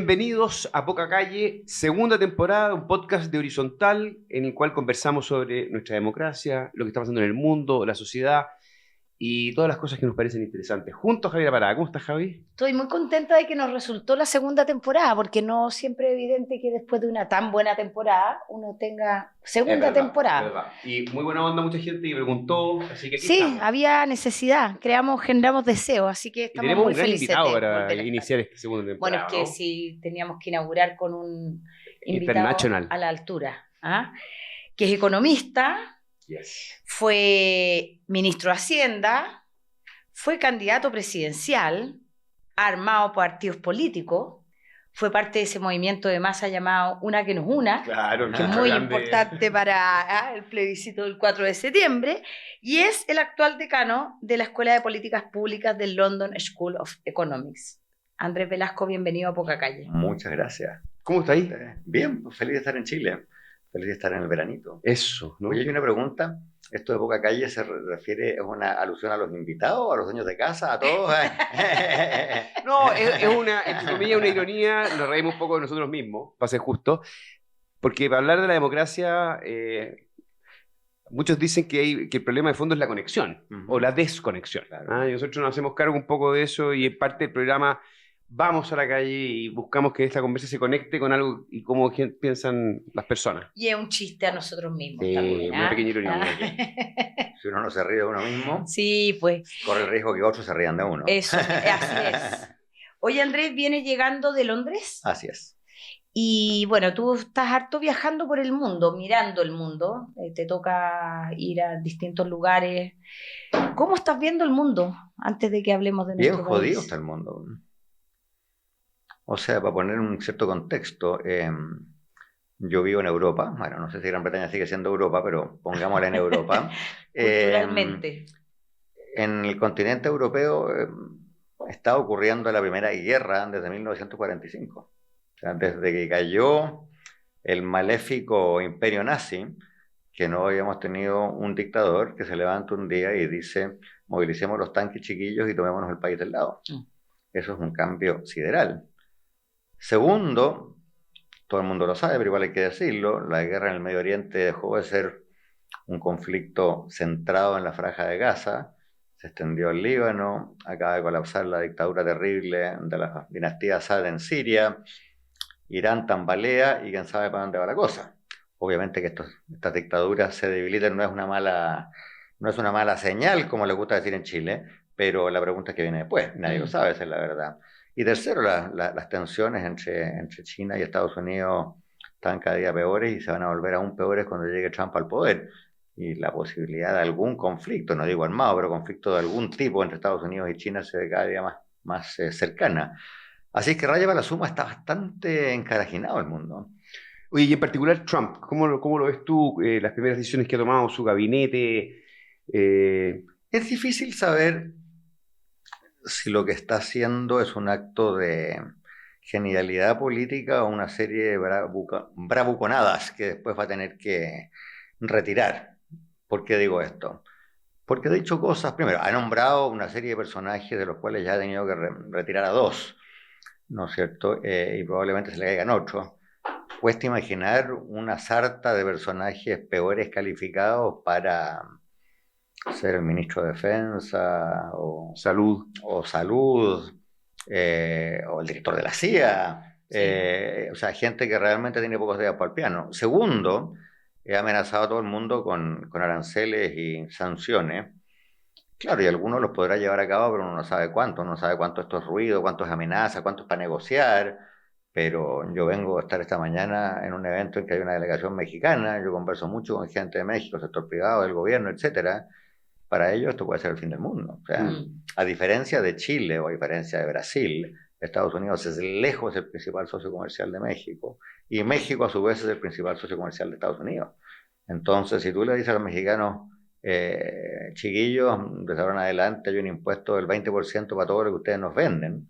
Bienvenidos a Poca Calle, segunda temporada, un podcast de Horizontal en el cual conversamos sobre nuestra democracia, lo que está pasando en el mundo, la sociedad y todas las cosas que nos parecen interesantes. Junto a Javier Parada. ¿Cómo estás, Javi? Estoy muy contenta de que nos resultó la segunda temporada, porque no siempre es evidente que después de una tan buena temporada uno tenga segunda temporada. Es verdad. Y muy buena onda, mucha gente que preguntó, así que aquí Sí, estamos. había necesidad, generamos deseos, así que Y estamos tenemos muy un gran felices invitado de para volver a estar. iniciar esta segunda Bueno, temporada. es que ¿no? sí teníamos que inaugurar con un invitado International. a la altura, ¿ah? Que es economista, Yes. fue ministro de Hacienda, fue candidato presidencial, ha armado partidos políticos, fue parte de ese movimiento de masa llamado Una que nos una, Claro, que es muy importante para el plebiscito del 4 de septiembre, y es el actual decano de la Escuela de Políticas Públicas del London School of Economics. Andrés Velasco, bienvenido a Poca Calle. Muchas gracias. ¿Cómo está ahí? Bien, pues feliz de estar en Chile, feliz de estar en el veranito. Eso, ¿no? Oye, hay una pregunta. ¿Esto de Poca Calle se refiere, es una alusión a los invitados, a los dueños de casa, a todos? No, es una, entre comillas, una ironía, nos reímos un poco de nosotros mismos, para ser justo, porque para hablar de la democracia, muchos dicen que el problema de fondo es la conexión, o la desconexión. Claro. Y nosotros nos hacemos cargo un poco de eso, y en parte del programa vamos a la calle y buscamos que esta conversa se conecte con algo y cómo piensan las personas. Y es un chiste a nosotros mismos Sí, también. una pequeña ironía. Si uno no se ríe de uno mismo, Sí, pues. corre el riesgo que otros se rían de uno. Eso, así es. Oye, Andrés, viene llegando de Londres Así es. y bueno, tú estás harto viajando por el mundo, mirando el mundo, te toca ir a distintos lugares. ¿Cómo estás viendo el mundo antes de que hablemos de Bien nuestro jodido país? está el mundo. O sea, para poner un cierto contexto, yo vivo en Europa. Bueno, no sé si Gran Bretaña sigue siendo Europa, pero pongámosla en Europa. Culturalmente. En el continente europeo está ocurriendo la primera guerra desde 1945. O sea, desde que cayó el maléfico imperio nazi, que no habíamos tenido un dictador que se levanta un día y dice, movilicemos los tanques chiquillos y tomémonos el país del lado. Eso es un cambio sideral. Segundo, todo el mundo lo sabe, pero igual hay que decirlo, la guerra en el Medio Oriente dejó de ser un conflicto centrado en la Franja de Gaza, se extendió al Líbano, acaba de colapsar la dictadura terrible de la dinastía Assad en Siria, Irán tambalea y quién sabe para dónde va la cosa. Obviamente que estas dictaduras se debilitan no es una mala señal, como le gusta decir en Chile, pero la pregunta es qué viene después, nadie lo sabe, esa es la verdad. Y tercero, las tensiones entre China y Estados Unidos están cada día peores y se van a volver aún peores cuando llegue Trump al poder. Y la posibilidad de algún conflicto, no digo armado, pero conflicto de algún tipo entre Estados Unidos y China se ve cada día más cercana. Así que raya para la suma está bastante encarajinado el mundo. Oye, y en particular Trump, ¿cómo lo ves tú? Las primeras decisiones que ha tomado su gabinete. Es difícil saber si lo que está haciendo es un acto de genialidad política o una serie de bravuconadas que después va a tener que retirar. ¿Por qué digo esto? Porque ha dicho cosas, primero, ha nombrado una serie de personajes de los cuales ya ha tenido que retirar a dos, ¿no es cierto? Y probablemente se le caigan otros. Cuesta imaginar una sarta de personajes peores calificados para ser el ministro de Defensa o Salud. o el director de la CIA. O sea, gente que realmente tiene pocos dedos para el piano. Segundo, he amenazado a todo el mundo con aranceles y sanciones. Claro, y algunos los podrá llevar a cabo, pero uno no sabe cuánto. Uno no sabe cuánto esto es ruido, cuánto es amenaza, cuánto es para negociar. Pero yo vengo a estar esta mañana en un evento en que hay una delegación mexicana. Yo converso mucho con gente de México, sector privado, del gobierno, etcétera. Para ellos esto puede ser el fin del mundo. O sea, a diferencia de Chile o a diferencia de Brasil, Estados Unidos es lejos el principal socio comercial de México y México a su vez es el principal socio comercial de Estados Unidos. Entonces, si tú le dices a los mexicanos, chiquillos, desde ahora en adelante hay un impuesto del 20% para todo lo que ustedes nos venden,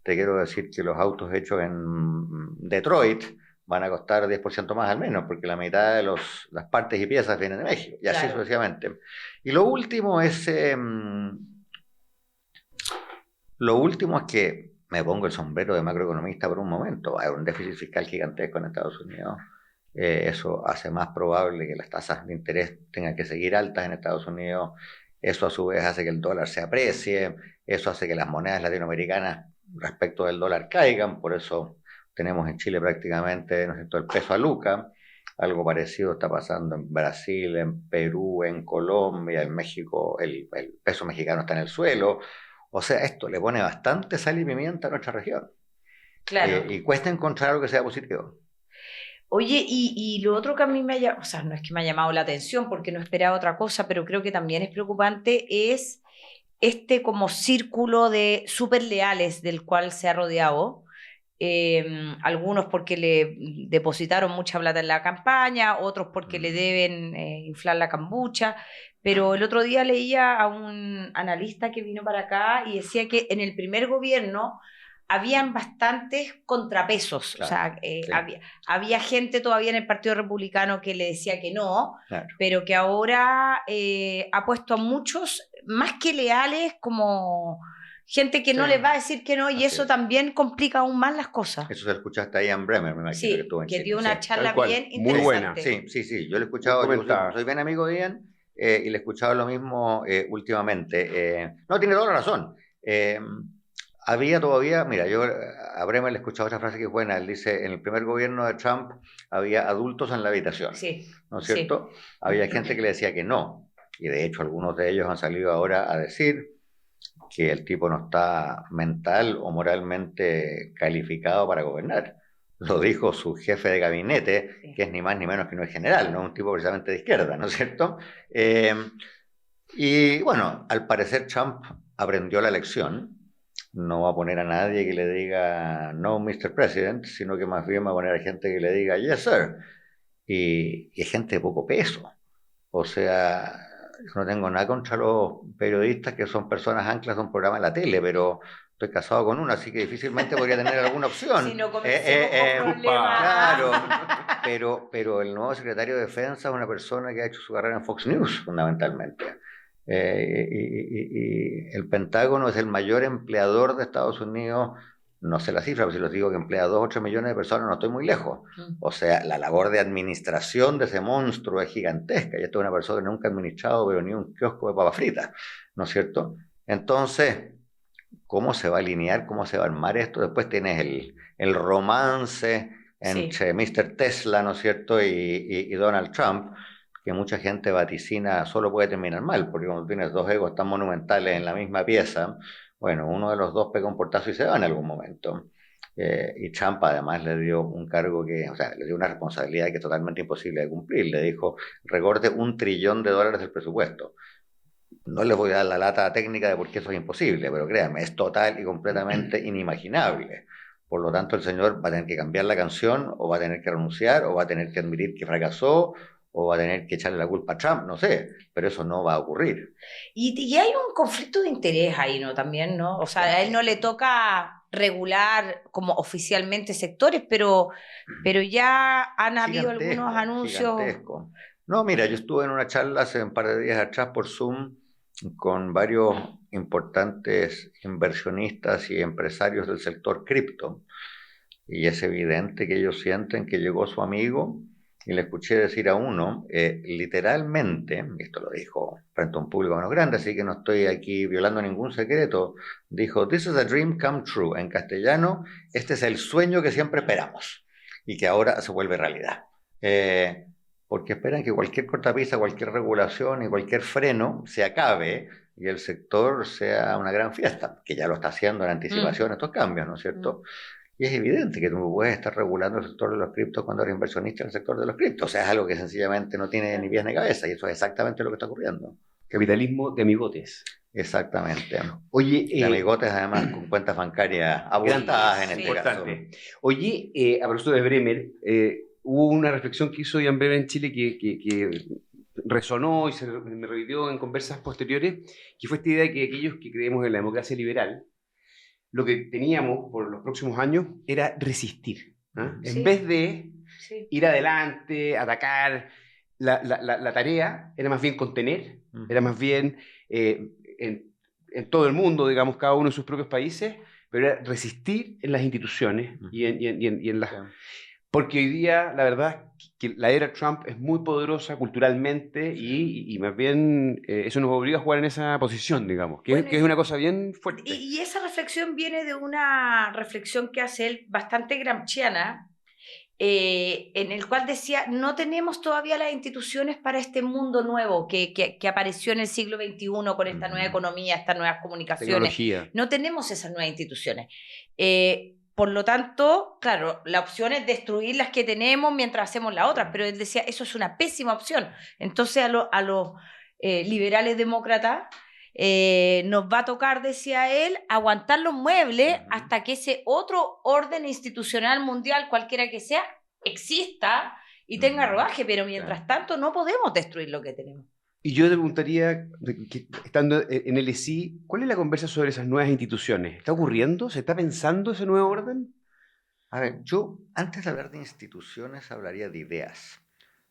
te quiero decir que los autos hechos en Detroit van a costar 10% más al menos, porque la mitad de las partes y piezas vienen de México, y así sucesivamente. Y lo último es que me pongo el sombrero de macroeconomista por un momento. Hay un déficit fiscal gigantesco en Estados Unidos. Eso hace más probable que las tasas de interés tengan que seguir altas en Estados Unidos. Eso a su vez hace que el dólar se aprecie. Eso hace que las monedas latinoamericanas respecto del dólar caigan. Por eso tenemos en Chile prácticamente, ¿no es cierto?, el peso a Luca. Algo parecido está pasando en Brasil, en Perú, en Colombia, en México. El peso mexicano está en el suelo. O sea, esto le pone bastante sal y pimienta a nuestra región. Claro. Y cuesta encontrar algo que sea positivo. Oye, y lo otro que a mí me ha llamado, o sea, no es que me ha llamado la atención porque no esperaba otra cosa, pero creo que también es preocupante, es este como círculo de súper leales del cual se ha rodeado. Algunos porque le depositaron mucha plata en la campaña, otros porque le deben inflar la cambucha, pero el otro día leía a un analista que vino para acá y decía que en el primer gobierno habían bastantes contrapesos, Claro, o sea, sí. había gente todavía en el Partido Republicano que le decía que no, Claro. pero que ahora ha puesto a muchos más que leales como gente que no Sí. les va a decir que no, y Así eso es. también complica aún más las cosas. Eso se lo escuchaste a Ian Bremmer, me imagino, Sí, que estuvo en que Chile. dio una Sí, charla tal cual, bien muy buena. interesante. sí, yo lo he escuchado, Muy yo comentada. soy bien amigo de Ian y le he escuchado lo mismo últimamente. No, tiene toda la razón. Había todavía, mira, yo a Bremer le he escuchado otra frase que es buena, él dice, en el primer gobierno de Trump había adultos en la habitación, Sí, ¿no es cierto? Había gente que le decía que no, y de hecho algunos de ellos han salido ahora a decir que el tipo no está mental o moralmente calificado para gobernar. Lo dijo su jefe de gabinete, sí. que es ni más ni menos que no es general, no es un tipo precisamente de izquierda, ¿no es cierto? Y bueno, al parecer Trump aprendió la lección. No va a poner a nadie que le diga no, Mr. President, sino que más bien va a poner a gente que le diga yes, sir. Y es gente de poco peso. O sea, yo no tengo nada contra los periodistas que son personas anclas de un programa en la tele, pero estoy casado con una, así que difícilmente podría tener alguna opción. Si no comencemos con problemas. Claro, pero el nuevo secretario de Defensa es una persona que ha hecho su carrera en Fox News, fundamentalmente. Y el Pentágono es el mayor empleador de Estados Unidos, no sé la cifra, pero si les digo que emplea 2 o 3 millones de personas, no estoy muy lejos. O sea, la labor de administración de ese monstruo es gigantesca, y esto es una persona que nunca ha administrado, pero ni un kiosco de papas fritas, ¿no es cierto? Entonces, ¿cómo se va a alinear, cómo se va a armar esto? Después tienes el romance entre Mr. Tesla, ¿no es cierto?, y Donald Trump, que mucha gente vaticina solo puede terminar mal, porque cuando tienes dos egos tan monumentales en la misma pieza, bueno, uno de los dos pega un portazo y se va en algún momento. Y Trump además le dio un cargo que, o sea, le dio una responsabilidad que es totalmente imposible de cumplir. Le dijo, recorte $1 trillón del presupuesto. No les voy a dar la lata técnica de por qué eso es imposible, pero créanme, es total y completamente inimaginable. Por lo tanto, el señor va a tener que cambiar la canción, o va a tener que renunciar, o va a tener que admitir que fracasó, o va a tener que echarle la culpa a Trump, no sé, pero eso no va a ocurrir. Y hay un conflicto de interés ahí, ¿no? También, ¿no? O sea, a él no le toca regular como oficialmente sectores, pero ya han habido algunos anuncios. Gigantesco. No, mira, yo estuve en una charla hace un par de días atrás por Zoom con varios importantes inversionistas y empresarios del sector cripto, y es evidente que ellos sienten que llegó su amigo. Y le escuché decir a uno, literalmente, esto lo dijo frente a un público menos grande, así que no estoy aquí violando ningún secreto, dijo, "This is a dream come true", en castellano, este es el sueño que siempre esperamos y que ahora se vuelve realidad. Porque esperan que cualquier cortapisa, cualquier regulación y cualquier freno se acabe y el sector sea una gran fiesta, que ya lo está haciendo en anticipación estos cambios, ¿no es cierto? Y es evidente que tú no puedes estar regulando el sector de los criptos cuando eres inversionista en el sector de los criptos. O sea, es algo que sencillamente no tiene ni pies ni cabeza, y eso es exactamente lo que está ocurriendo. Capitalismo de amigotes. Exactamente. Oye, de amigotes además con cuentas bancarias abultadas en este caso. Oye, a propósito de Bremer, hubo una reflexión que hizo Ian Bremer en Chile que resonó y me revivió en conversas posteriores, que fue esta idea de que aquellos que creemos en la democracia liberal, lo que teníamos por los próximos años era resistir, ¿eh? En vez de ir adelante, atacar, la tarea era más bien contener, era más bien en todo el mundo, digamos, cada uno en sus propios países, pero era resistir en las instituciones y en las... Sí. Porque hoy día, la verdad, que la era Trump es muy poderosa culturalmente y más bien eso nos obliga a jugar en esa posición, digamos, que, Bueno, que es una cosa bien fuerte. y esa reflexión viene de una reflexión que hace él bastante gramsciana, en el cual decía, no tenemos todavía las instituciones para este mundo nuevo que apareció en el siglo XXI con esta nueva economía, estas nuevas comunicaciones. Tecnología. No tenemos esas nuevas instituciones. Por lo tanto, claro, la opción es destruir las que tenemos mientras hacemos las otras, pero él decía, eso es una pésima opción. Entonces a los liberales demócratas nos va a tocar, decía él, aguantar los muebles hasta que ese otro orden institucional mundial, cualquiera que sea, exista y tenga rodaje, pero mientras tanto no podemos destruir lo que tenemos. Y yo te preguntaría, estando en el ESI, ¿cuál es la conversa sobre esas nuevas instituciones? ¿Está ocurriendo? ¿Se está pensando ese nuevo orden? A ver, yo antes de hablar de instituciones hablaría de ideas.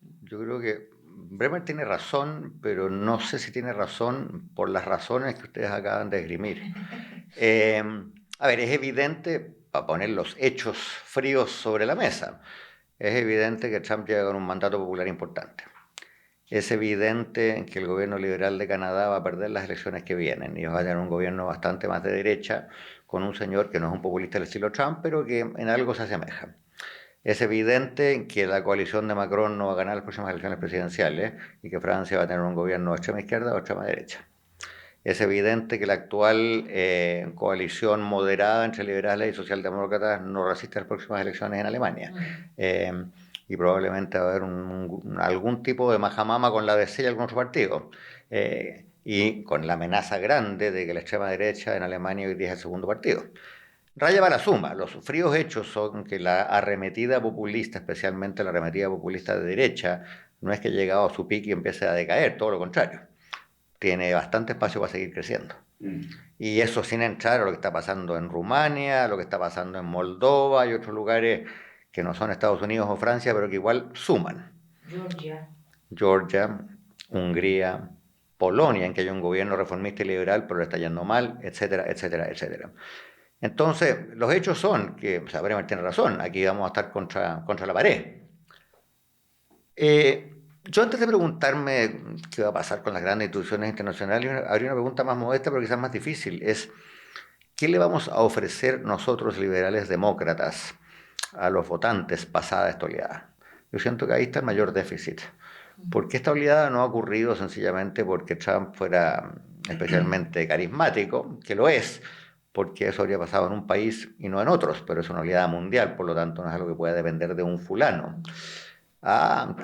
Yo creo que Bremer tiene razón, pero no sé si tiene razón por las razones que ustedes acaban de esgrimir. A ver, es evidente, para poner los hechos fríos sobre la mesa, es evidente que Trump llega con un mandato popular importante. Es evidente que el gobierno liberal de Canadá va a perder las elecciones que vienen y va a tener un gobierno bastante más de derecha con un señor que no es un populista del estilo Trump, pero que en algo se asemeja. Es evidente que la coalición de Macron no va a ganar las próximas elecciones presidenciales y que Francia va a tener un gobierno de extrema izquierda o extrema derecha. Es evidente que la actual coalición moderada entre liberales y socialdemócratas no resiste las próximas elecciones en Alemania. Y probablemente va a haber algún tipo de majamama con la DC y algún otro partido. Y con la amenaza grande de que la extrema derecha en Alemania hoy día es el segundo partido. Raya va la suma. Los fríos hechos son que la arremetida populista, especialmente la arremetida populista de derecha, no es que ha llegado a su pico y empiece a decaer, todo lo contrario. Tiene bastante espacio para seguir creciendo. Y eso sin entrar a lo que está pasando en Rumania, lo que está pasando en Moldova y otros lugares que no son Estados Unidos o Francia, pero que igual suman. Georgia, Hungría, Polonia, en que hay un gobierno reformista y liberal, pero le está yendo mal, etcétera, etcétera, etcétera. Entonces, los hechos son que, o sea, Bremer tiene razón, aquí vamos a estar contra la pared. Yo antes de preguntarme qué va a pasar con las grandes instituciones internacionales, habría una pregunta más modesta, pero quizás más difícil, es ¿qué le vamos a ofrecer nosotros, liberales demócratas, a los votantes pasada esta oleada? Yo siento que ahí está el mayor déficit. Porque esta oleada no ha ocurrido sencillamente porque Trump fuera especialmente carismático, que lo es, porque eso habría pasado en un país y no en otros, pero es una oleada mundial, por lo tanto no es algo que pueda depender de un fulano.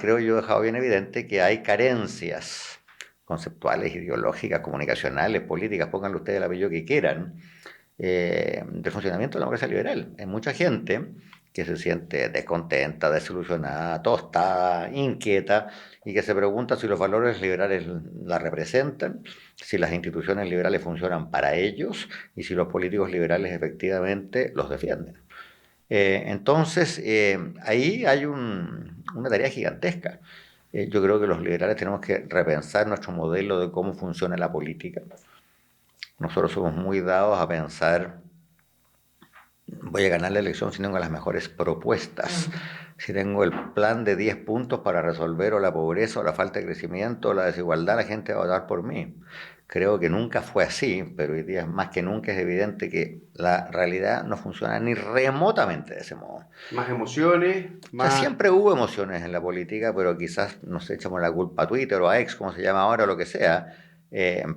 Creo yo he dejado bien evidente que hay carencias conceptuales, ideológicas, comunicacionales, políticas, pónganle ustedes el apellido que quieran, del funcionamiento de la democracia liberal. Hay mucha gente que se siente descontenta, desilusionada, tostada, inquieta, y que se pregunta si los valores liberales la representan, si las instituciones liberales funcionan para ellos y si los políticos liberales efectivamente los defienden. Entonces, ahí hay una tarea gigantesca. Yo creo que los liberales tenemos que repensar nuestro modelo de cómo funciona la política. Nosotros somos muy dados a pensar, voy a ganar la elección si tengo las mejores propuestas, si tengo el plan de 10 puntos para resolver o la pobreza o la falta de crecimiento o la desigualdad, la gente va a votar por mí. Creo que nunca fue así, pero hoy día más que nunca es evidente que la realidad no funciona ni remotamente de ese modo. Más emociones, más... O sea, siempre hubo emociones en la política, pero quizás nos echamos la culpa a Twitter o a X, como se llama ahora, o lo que sea,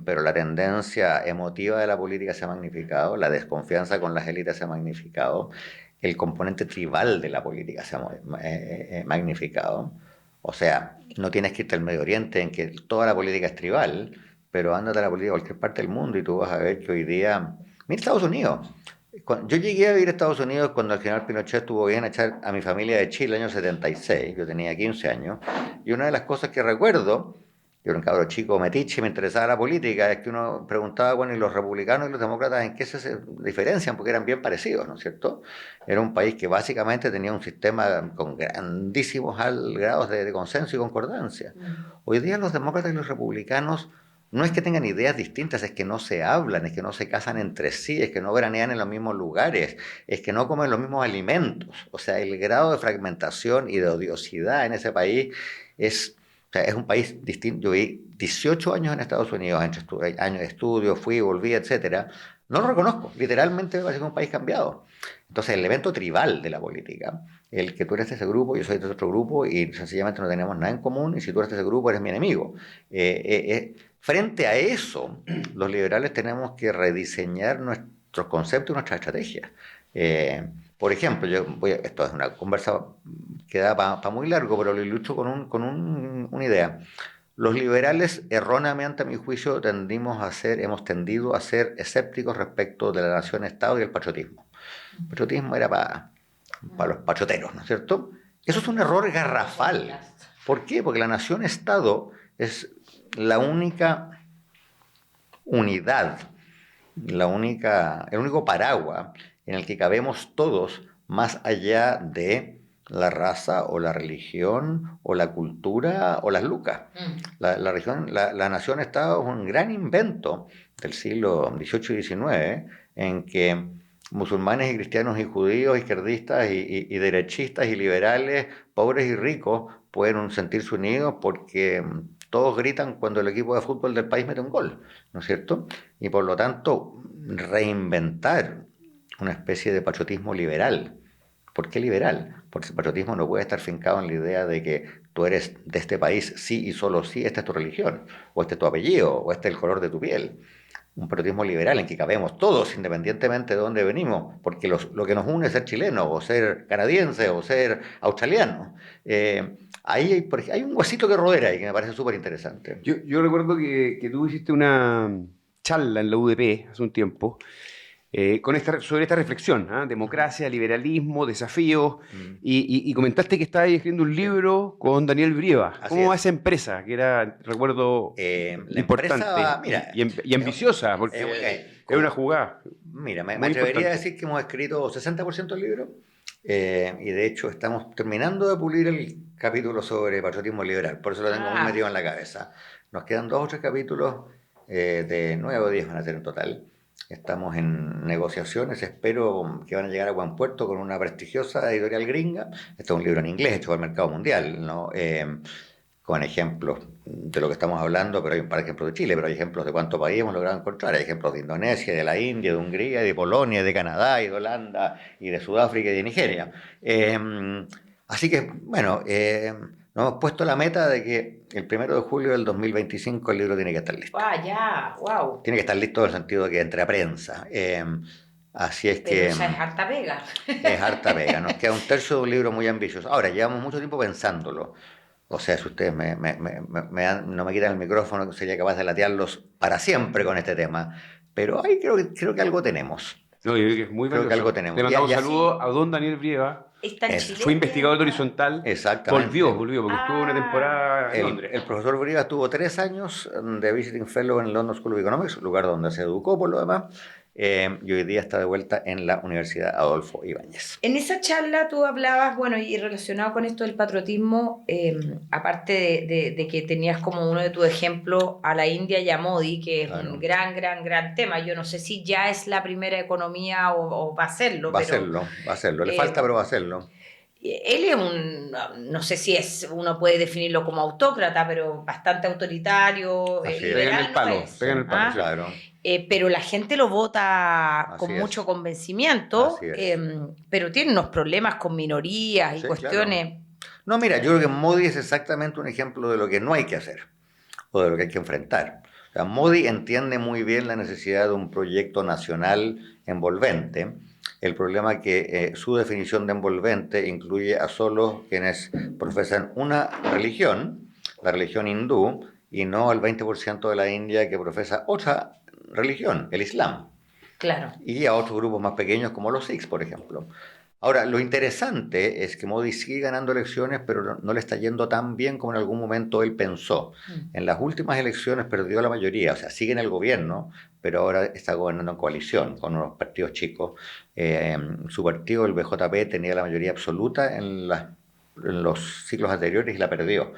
pero la tendencia emotiva de la política se ha magnificado, la desconfianza con las élites se ha magnificado, el componente tribal de la política se ha magnificado. O sea, no tienes que irte al Medio Oriente en que toda la política es tribal, pero ándate a la política de cualquier parte del mundo y tú vas a ver que hoy día... Mira Estados Unidos. Yo llegué a vivir a Estados Unidos cuando el general Pinochet estuvo bien a echar a mi familia de Chile en el año 76. Yo tenía 15 años. Y una de las cosas que recuerdo, yo era un cabro chico metiche, me interesaba la política, es que uno preguntaba, bueno, ¿y los republicanos y los demócratas en qué se diferencian? Porque eran bien parecidos, ¿no es cierto? Era un país que básicamente tenía un sistema con grandísimos grados de consenso y concordancia. Hoy día los demócratas y los republicanos no es que tengan ideas distintas, es que no se hablan, es que no se casan entre sí, es que no veranean en los mismos lugares, es que no comen los mismos alimentos. O sea, el grado de fragmentación y de odiosidad en ese país es, o sea, es un país distinto. Yo viví 18 años en Estados Unidos, entre años de estudio, fui, volví, etcétera. No lo reconozco, literalmente me parece que es un país cambiado. Entonces, el evento tribal de la política, el que tú eres de ese grupo, yo soy de otro grupo y sencillamente no tenemos nada en común, y si tú eres de ese grupo eres mi enemigo. Frente a eso, los liberales tenemos que rediseñar nuestros conceptos y nuestras estrategias. Por ejemplo, esto es una conversa que da para muy largo, pero lo ilustro una idea. Los liberales, erróneamente a mi juicio, hemos tendido a ser escépticos respecto de la nación-estado y el patriotismo. El patriotismo era para los patrioteros, ¿no es cierto? Eso es un error garrafal. ¿Por qué? Porque la nación-estado es la única unidad, el único paraguas en el que cabemos todos más allá de la raza o la religión o la cultura o las lucas. La nación-estado es un gran invento del siglo XVIII y XIX en que musulmanes y cristianos y judíos, izquierdistas y derechistas y liberales, pobres y ricos, pueden sentirse unidos porque todos gritan cuando el equipo de fútbol del país mete un gol, ¿no es cierto? Y por lo tanto, reinventar una especie de patriotismo liberal. ¿Por qué liberal? Porque el patriotismo no puede estar fincado en la idea de que tú eres de este país sí y solo sí, esta es tu religión, o este es tu apellido, o este es el color de tu piel. Un patriotismo liberal en que cabemos todos, independientemente de dónde venimos, porque lo que nos une es ser chileno, o ser canadiense, o ser australiano. Ahí hay un huesito que rodea ahí que me parece súper interesante. Yo recuerdo que tú hiciste una charla en la UDP hace un tiempo sobre esta reflexión, democracia, liberalismo, desafíos, y comentaste que estabas escribiendo un libro con Daniel Brieva. ¿Cómo va esa empresa? Que era, recuerdo, importante y ambiciosa, porque es una jugada. Mira, me atrevería a decir que hemos escrito 60% del libro, y de hecho estamos terminando de pulir el capítulo sobre patriotismo liberal, por eso lo tengo muy metido en la cabeza. Nos quedan 2 o 3 capítulos, de 9 o 10 van a ser en total. Estamos en negociaciones, espero que van a llegar a buen puerto con una prestigiosa editorial gringa. Este es un libro en inglés hecho para el mercado mundial, ¿no? Con ejemplos de lo que estamos hablando, pero hay un par de ejemplos de Chile, pero hay ejemplos de cuántos países hemos logrado encontrar. Hay ejemplos de Indonesia, de la India, de Hungría, de Polonia, de Canadá, y de Holanda, y de Sudáfrica y de Nigeria. Así que, bueno, nos hemos puesto la meta de que el 1 de julio del 2025 el libro tiene que estar listo. Wow. Tiene que estar listo en el sentido de que entre a prensa. Así es que... Pero ya es harta pega. Es harta pega. Nos queda un tercio de un libro muy ambicioso. Ahora, llevamos mucho tiempo pensándolo. O sea, si ustedes no me quitan el micrófono, sería capaz de latearlos para siempre con este tema. Pero ahí creo que algo tenemos. No, yo creo que es muy valioso. Creo que algo tenemos. Le mandamos un saludo a don Daniel Brieva. Fue investigador de Horizontal. Exactamente. Volvió, porque estuvo una temporada en Londres. El profesor Brieva estuvo 3 años de Visiting Fellow en el London School of Economics, lugar donde se educó por lo demás, y hoy día está de vuelta en la Universidad Adolfo Ibáñez. En esa charla tú hablabas, bueno, y relacionado con esto del patriotismo, aparte de que tenías como uno de tus ejemplos a la India y a Modi, que es un gran tema. Yo no sé si ya es la primera economía o va a serlo. Va a serlo. Le falta, pero va a serlo. Él es no sé si uno puede definirlo como autócrata, pero bastante autoritario. Pegan el palo, claro. Pero la gente lo vota con mucho convencimiento, pero tiene unos problemas con minorías y cuestiones. Claro. No, mira, yo creo que Modi es exactamente un ejemplo de lo que no hay que hacer o de lo que hay que enfrentar. O sea, Modi entiende muy bien la necesidad de un proyecto nacional envolvente. El problema es que su definición de envolvente incluye a solo quienes profesan una religión, la religión hindú, y no al 20% de la India que profesa otra religión, el Islam. Claro. Y a otros grupos más pequeños como los Sikhs, por ejemplo. Ahora, lo interesante es que Modi sigue ganando elecciones, pero no le está yendo tan bien como en algún momento él pensó. En las últimas elecciones perdió la mayoría, o sea, sigue en el gobierno, pero ahora está gobernando en coalición con unos partidos chicos. Su partido, el BJP, tenía la mayoría absoluta en los ciclos anteriores y la perdió.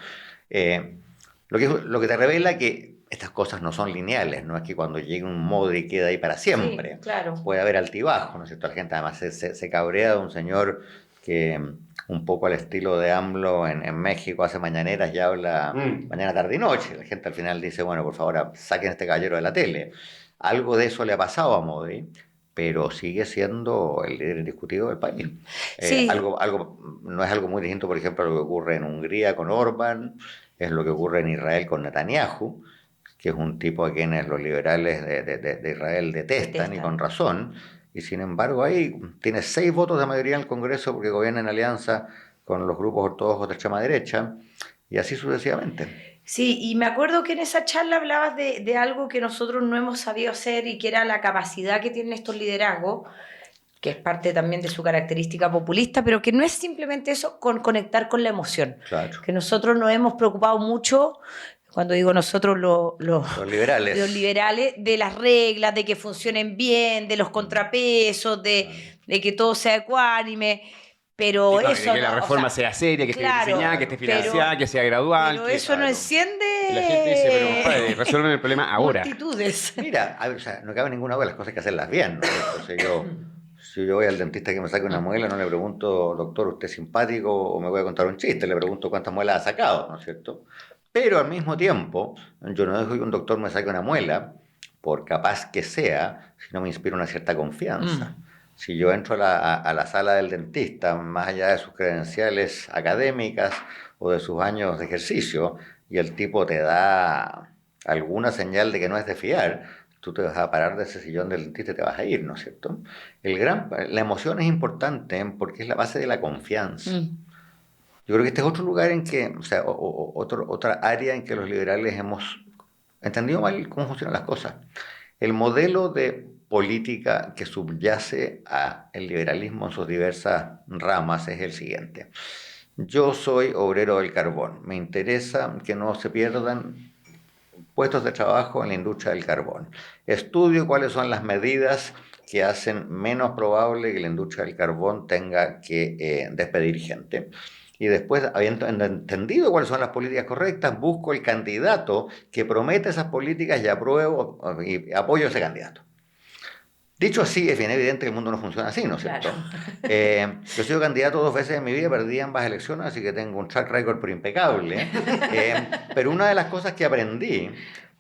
Lo que te revela que estas cosas no son lineales, no es que cuando llegue un Modri queda ahí para siempre. Sí, claro. Puede haber altibajos, ¿no es cierto? La gente además se cabrea de un señor que un poco al estilo de AMLO en México hace mañaneras y habla mañana, tarde y noche. La gente al final dice, bueno, por favor, saquen este caballero de la tele. Algo de eso le ha pasado a Modri, pero sigue siendo el líder indiscutido del país. Sí. No es algo muy distinto, por ejemplo, a lo que ocurre en Hungría con Orbán, es lo que ocurre en Israel con Netanyahu, que es un tipo a quienes los liberales de Israel detestan, y con razón, y sin embargo ahí tiene 6 votos de mayoría en el Congreso porque gobierna en alianza con los grupos ortodoxos de extrema derecha, y así sucesivamente. Sí, y me acuerdo que en esa charla hablabas de algo que nosotros no hemos sabido hacer y que era la capacidad que tienen estos liderazgos, que es parte también de su característica populista, pero que no es simplemente eso, con conectar con la emoción. Claro. Que nosotros nos hemos preocupado mucho, cuando digo nosotros, los liberales, de las reglas, de que funcionen bien, de los contrapesos, de que todo sea ecuánime. Pero eso que la reforma sea seria, que esté diseñada, que esté financiada, que sea gradual. Pero eso no enciende. Y la gente dice, pero compadre, resuelven el problema ahora. Multitudes. Mira, no cabe ninguna duda, las cosas hay que hacerlas bien, ¿no? Entonces si yo voy al dentista que me saque una muela, no le pregunto, doctor, ¿usted es simpático o me voy a contar un chiste? Le pregunto cuántas muelas ha sacado, ¿no es cierto? Pero al mismo tiempo, yo no dejo que un doctor me saque una muela, por capaz que sea, si no me inspira una cierta confianza. Si yo entro a la sala del dentista, más allá de sus credenciales académicas o de sus años de ejercicio, y el tipo te da alguna señal de que no es de fiar, tú te vas a parar de ese sillón del dentista y te vas a ir, ¿no es cierto? La emoción es importante porque es la base de la confianza. Yo creo que este es otro lugar en que, o sea, otra área en que los liberales hemos entendido mal cómo funcionan las cosas. El modelo de política que subyace al liberalismo en sus diversas ramas es el siguiente. Yo soy obrero del carbón. Me interesa que no se pierdan puestos de trabajo en la industria del carbón. Estudio cuáles son las medidas que hacen menos probable que la industria del carbón tenga que despedir gente. Y después, habiendo entendido cuáles son las políticas correctas, busco el candidato que promete esas políticas y apruebo y apoyo a ese candidato. Dicho así, es bien evidente que el mundo no funciona así, ¿no es cierto? Claro. Yo he sido candidato 2 veces en mi vida, perdí ambas elecciones, así que tengo un track record pero impecable. Pero una de las cosas que aprendí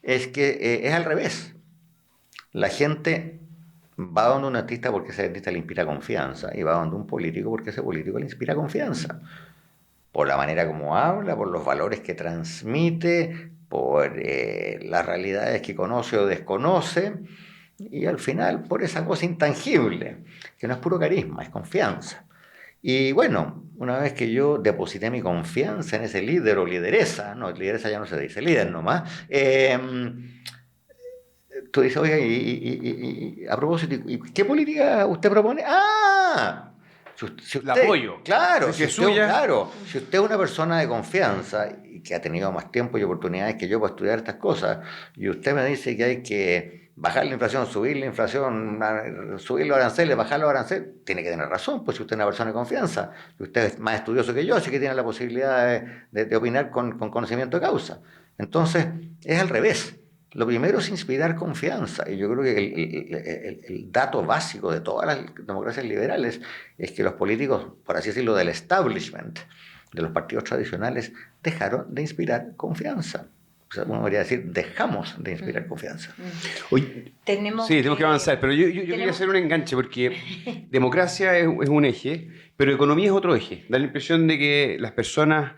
es que es al revés. La gente va donde un artista porque ese artista le inspira confianza, y va donde un político porque ese político le inspira confianza. Por la manera como habla, por los valores que transmite, por las realidades que conoce o desconoce, y al final por esa cosa intangible, que no es puro carisma, es confianza. Y bueno, una vez que yo deposité mi confianza en ese líder o lideresa, no, lideresa ya no se dice, líder nomás, tú dices, oiga, y a propósito, ¿y qué política usted propone? ¡Ah! Si usted, la apoyo. Claro, si usted es una persona de confianza y que ha tenido más tiempo y oportunidades que yo para estudiar estas cosas, y usted me dice que hay que bajar la inflación, subir la inflación, subir los aranceles, bajar los aranceles, tiene que tener razón, pues si usted es una persona de confianza, y usted es más estudioso que yo, así que tiene la posibilidad de opinar con conocimiento de causa. Entonces, es al revés. Lo primero es inspirar confianza, y yo creo que el dato básico de todas las democracias liberales es que los políticos, por así decirlo, del establishment, de los partidos tradicionales, dejaron de inspirar confianza. O sea, uno podría decir, dejamos de inspirar confianza. Hoy, tenemos que avanzar, pero yo quería hacer un enganche, porque democracia es un eje, pero economía es otro eje. Da la impresión de que las personas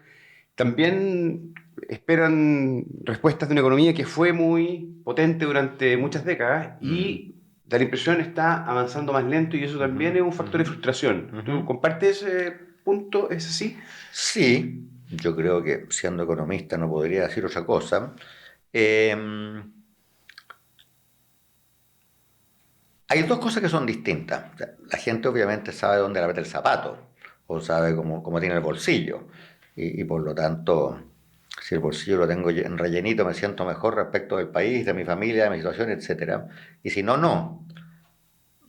también esperan respuestas de una economía que fue muy potente durante muchas décadas y da la impresión está avanzando más lento, y eso también es un factor de frustración. ¿Tú compartes ese punto? ¿Es así? Sí, yo creo que siendo economista no podría decir otra cosa. Hay 2 cosas que son distintas. O sea, la gente obviamente sabe dónde la mete el zapato o sabe cómo tiene el bolsillo, y por lo tanto, si el bolsillo lo tengo rellenito, me siento mejor respecto del país, de mi familia, de mi situación, etc. Y si no, no.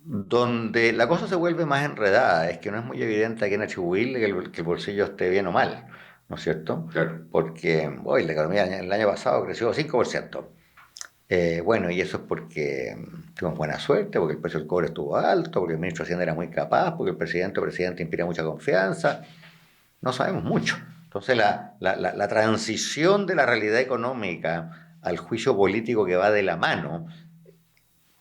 Donde la cosa se vuelve más enredada es que no es muy evidente a quién atribuirle que el bolsillo esté bien o mal, ¿no es cierto? Claro. Porque la economía el año pasado creció 5%. Bueno, y eso es porque tuvimos buena suerte, porque el precio del cobre estuvo alto, porque el ministro de Hacienda era muy capaz, porque el presidente inspira mucha confianza. No sabemos mucho. Entonces, la transición de la realidad económica al juicio político que va de la mano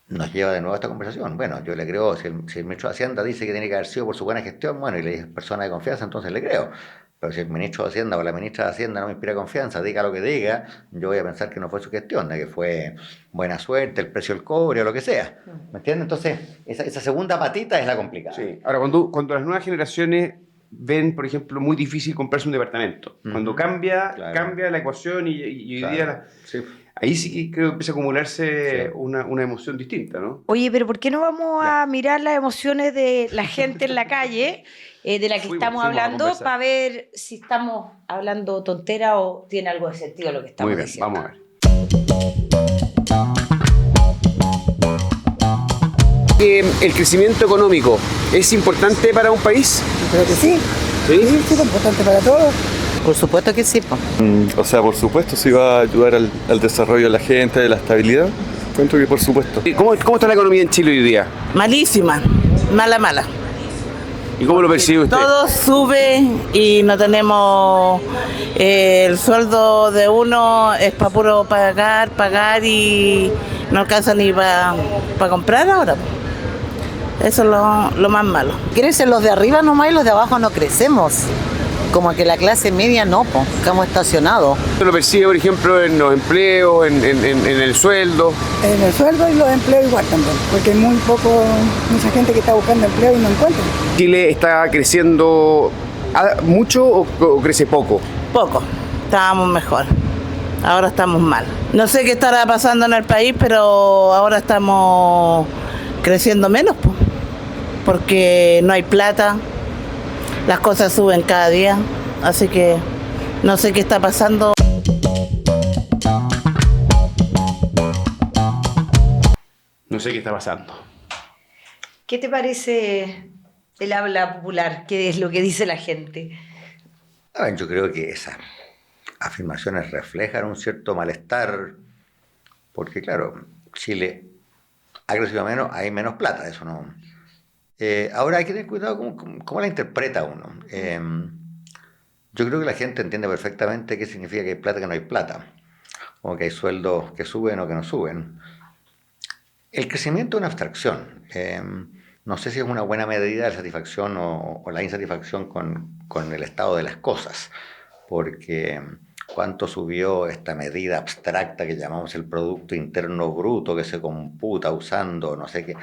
nos lleva de nuevo a esta conversación. Bueno, yo le creo, si el ministro de Hacienda dice que tiene que haber sido por su buena gestión, bueno, y le es persona de confianza, entonces le creo. Pero si el ministro de Hacienda o la ministra de Hacienda no me inspira confianza, diga lo que diga, yo voy a pensar que no fue su gestión, de que fue buena suerte, el precio del cobre o lo que sea. ¿Me entiendes? Entonces, esa segunda patita es la complicada. Sí. Ahora, cuando las nuevas generaciones ven, por ejemplo, muy difícil comprarse un departamento, cuando cambia la ecuación y hoy día... Sí. Ahí sí que creo que empieza a acumularse una emoción distinta, ¿no? Oye, pero ¿por qué no vamos a mirar las emociones de la gente en la calle, de la que estamos hablando, para ver si estamos hablando tontera o tiene algo de sentido lo que estamos diciendo? Vamos a ver. ¿El crecimiento económico es importante para un país? Creo que sí. ¿Sí? Sí, es importante para todos. Por supuesto que sí, po. O sea, por supuesto, si va a ayudar al desarrollo de la gente, de la estabilidad, cuento que por supuesto. ¿Cómo está la economía en Chile hoy día? Malísima, mala. ¿Y cómo lo percibe usted? Todo sube y no tenemos el sueldo de uno es para puro pagar y no alcanza ni para comprar ahora. Eso es lo más malo. Crecen los de arriba nomás y los de abajo no crecemos. Como que la clase media no, po, estamos estacionados. ¿Usted lo percibe, por ejemplo, en los empleos, en el sueldo? En el sueldo y los empleos igual también, porque hay mucha gente que está buscando empleo y no encuentra. ¿Chile está creciendo mucho o crece poco? Poco, estábamos mejor. Ahora estamos mal. No sé qué estará pasando en el país, pero ahora estamos creciendo menos, po, porque no hay plata. Las cosas suben cada día, así que no sé qué está pasando. No sé qué está pasando. ¿Qué te parece el habla popular? ¿Qué es lo que dice la gente? A ver, yo creo que esas afirmaciones reflejan un cierto malestar, porque claro, Chile ha crecido menos, hay menos plata, eso no... ahora hay que tener cuidado cómo la interpreta uno. Yo creo que la gente entiende perfectamente qué significa que hay plata y que no hay plata, o que hay sueldos que suben o que no suben. El crecimiento es una abstracción. No sé si es una buena medida de satisfacción o la insatisfacción con el estado de las cosas, porque cuánto subió esta medida abstracta que llamamos el Producto Interno Bruto, que se computa usando no sé qué,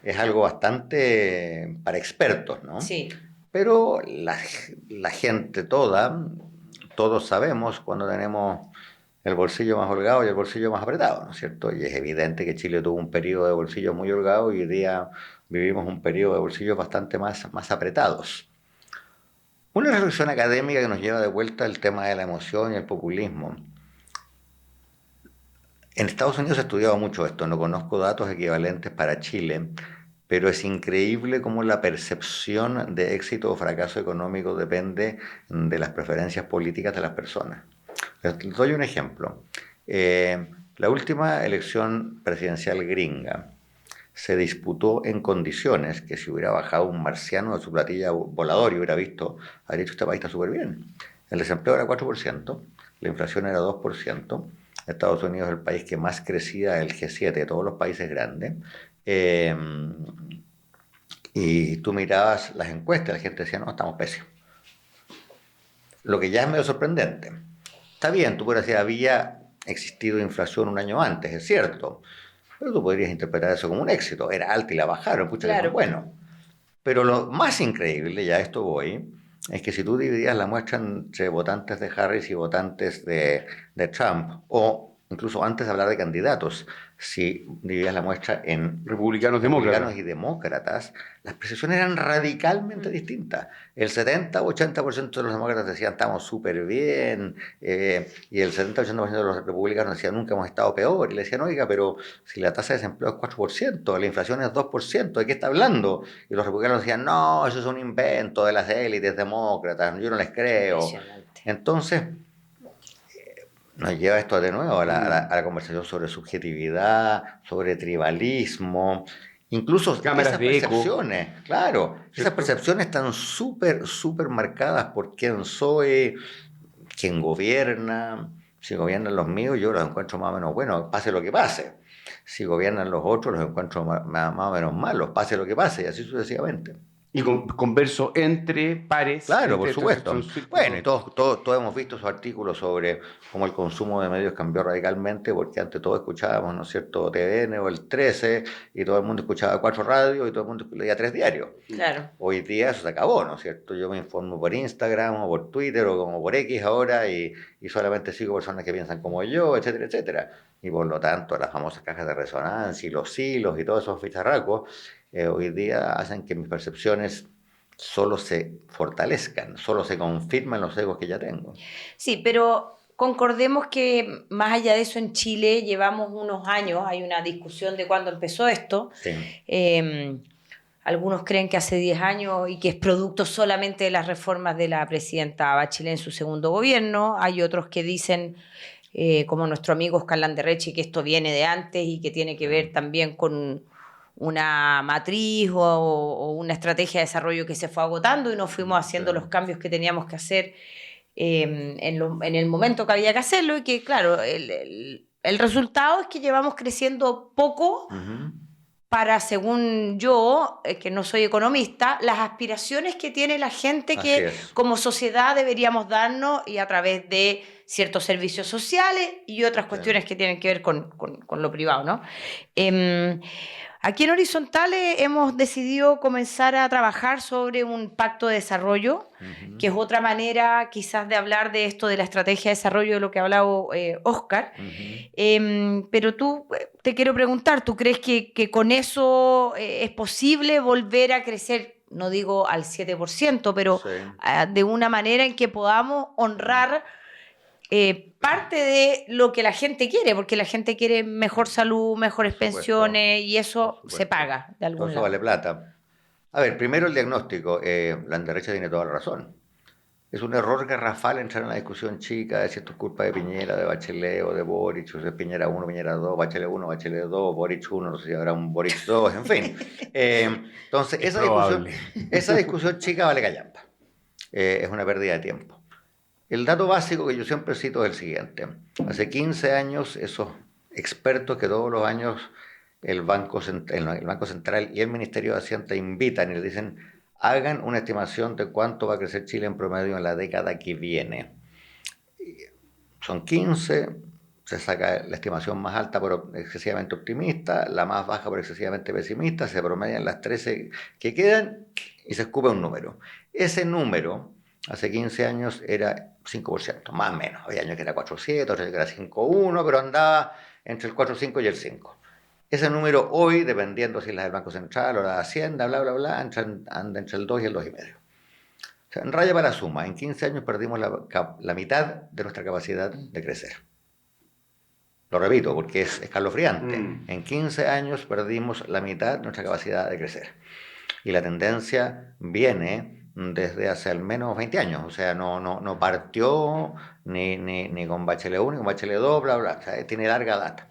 es algo bastante para expertos, ¿no? Sí. Pero la gente todos sabemos cuando tenemos el bolsillo más holgado y el bolsillo más apretado, ¿no es cierto? Y es evidente que Chile tuvo un periodo de bolsillo muy holgado y hoy día vivimos un periodo de bolsillos bastante más apretados. Una reflexión académica que nos lleva de vuelta al tema de la emoción y el populismo. En Estados Unidos se ha estudiado mucho esto, no conozco datos equivalentes para Chile, pero es increíble cómo la percepción de éxito o fracaso económico depende de las preferencias políticas de las personas. Les doy un ejemplo. La última elección presidencial gringa se disputó en condiciones que si hubiera bajado un marciano de su platilla volador y hubiera visto, habría dicho, este país está súper bien. El desempleo era 4%, la inflación era 2%, Estados Unidos es el país que más crecía del G7 de todos los países grandes, y tú mirabas las encuestas, la gente decía, no, estamos pésimos. Lo que ya es medio sorprendente. Está bien, tú podrías decir, había existido inflación un año antes, es cierto, pero tú podrías interpretar eso como un éxito. Era alta y la bajaron, pucha, claro. Bueno. Pero lo más increíble, ya a esto voy, es que si tú dividías la muestra entre votantes de Harris y votantes de Trump, o incluso antes de hablar de candidatos, si dividías la muestra en republicanos y demócratas, las percepciones eran radicalmente distintas. El 70 o 80% de los demócratas decían estamos súper bien, y el 70 o 80% de los republicanos decían nunca hemos estado peor, y le decían, oiga, pero si la tasa de desempleo es 4%, la inflación es 2%, ¿de qué está hablando? Y los republicanos decían, no, eso es un invento de las élites demócratas, yo no les creo. Entonces, nos lleva esto de nuevo a la conversación sobre subjetividad, sobre tribalismo, incluso Cámaras esas de eco. percepciones, claro, esas percepciones están súper marcadas por quién soy, quién gobierna. Si gobiernan los míos, yo los encuentro más o menos buenos, pase lo que pase. Si gobiernan los otros, los encuentro más o menos malos, pase lo que pase, y así sucesivamente. Y converso entre pares. Claro, por entre- supuesto. son círculos. Bueno, y todos hemos visto esos artículos sobre cómo el consumo de medios cambió radicalmente, porque antes todos escuchábamos, ¿no es cierto?, TVN o el 13, y todo el mundo escuchaba 4 radios y todo el mundo leía 3 diarios. Claro. Hoy día eso se acabó, ¿no es cierto? Yo me informo por Instagram o por Twitter o como por X ahora y solamente sigo personas que piensan como yo, etcétera, etcétera. Y por lo tanto, las famosas cajas de resonancia y los hilos y todos esos ficharracos hoy día hacen que mis percepciones solo se fortalezcan, solo se confirman los egos que ya tengo. Sí, pero concordemos que más allá de eso en Chile llevamos unos años, hay una discusión de cuándo empezó esto. Sí. Algunos creen que hace 10 años y que es producto solamente de las reformas de la presidenta Bachelet en su segundo gobierno. Hay otros que dicen, como nuestro amigo Oscar Landerrechi, que esto viene de antes y que tiene que ver también con una matriz o una estrategia de desarrollo que se fue agotando y no fuimos haciendo los cambios que teníamos que hacer en el momento que había que hacerlo, y que claro, el resultado es que llevamos creciendo poco para, según yo, que no soy economista, las aspiraciones que tiene la gente que como sociedad deberíamos darnos, y a través de ciertos servicios sociales y otras cuestiones que tienen que ver con lo privado, ¿no? Aquí en Horizontales hemos decidido comenzar a trabajar sobre un pacto de desarrollo, que es otra manera quizás de hablar de esto de la estrategia de desarrollo de lo que ha hablado Oscar. Pero tú, te quiero preguntar, ¿tú crees que con eso es posible volver a crecer, no digo al 7%, pero de una manera en que podamos honrar parte de lo que la gente quiere? Porque la gente quiere mejor salud, mejores pensiones, y eso se paga de algún lado. Eso vale plata. A ver, primero el diagnóstico. Landerrecha tiene toda la razón. Es un error garrafal entrar en la discusión chica de si esto es culpa de Piñera, de Bachelet o de Boric, o si es Piñera 1, Piñera 2, Bachelet 1, Bachelet 2, Boric 1, no sé si habrá un Boric 2, en fin. Entonces, esa discusión chica vale callampa. Es una pérdida de tiempo. El dato básico que yo siempre cito es el siguiente. Hace 15 años, esos expertos que todos los años el Banco Central y el Ministerio de Hacienda invitan y le dicen: hagan una estimación de cuánto va a crecer Chile en promedio en la década que viene. Son 15, se saca la estimación más alta por excesivamente optimista, la más baja por excesivamente pesimista, se promedian las 13 que quedan y se escupe un número. Ese número hace 15 años era 5%, más o menos. Había años que era 4,7, otros años que era 5,1, pero andaba entre el 4,5 y el 5. Ese número hoy, dependiendo si es la del Banco Central o la de Hacienda, bla, bla, bla, anda entre el 2 y el 2,5. O sea, en raya para la suma, en 15 años perdimos la mitad de nuestra capacidad de crecer. Lo repito, porque es escalofriante. En 15 años perdimos la mitad de nuestra capacidad de crecer. Y la tendencia viene desde hace al menos 20 años. O sea, no partió ni con Bachelet 1 ni con Bachelet 2, bla, bla. O sea, tiene larga data.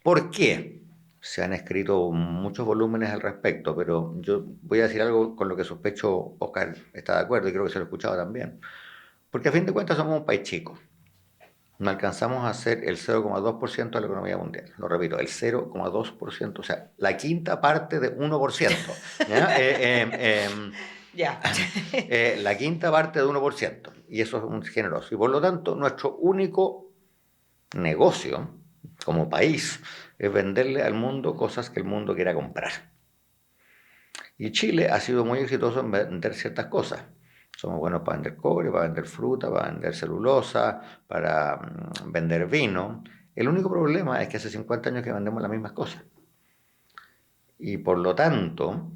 ¿Por qué? Se han escrito muchos volúmenes al respecto, pero yo voy a decir algo con lo que sospecho Oscar está de acuerdo y creo que se lo he escuchado también. Porque a fin de cuentas somos un país chico. No alcanzamos a hacer el 0,2% de la economía mundial. Lo repito, el 0,2%, o sea, la quinta parte de 1%. ¿Ya? La quinta parte de 1%. Y eso es un generoso. Y por lo tanto, nuestro único negocio como país es venderle al mundo cosas que el mundo quiera comprar. Y Chile ha sido muy exitoso en vender ciertas cosas. Somos buenos para vender cobre, para vender fruta, para vender celulosa, para vender vino. El único problema es que hace 50 años que vendemos las mismas cosas. Y por lo tanto,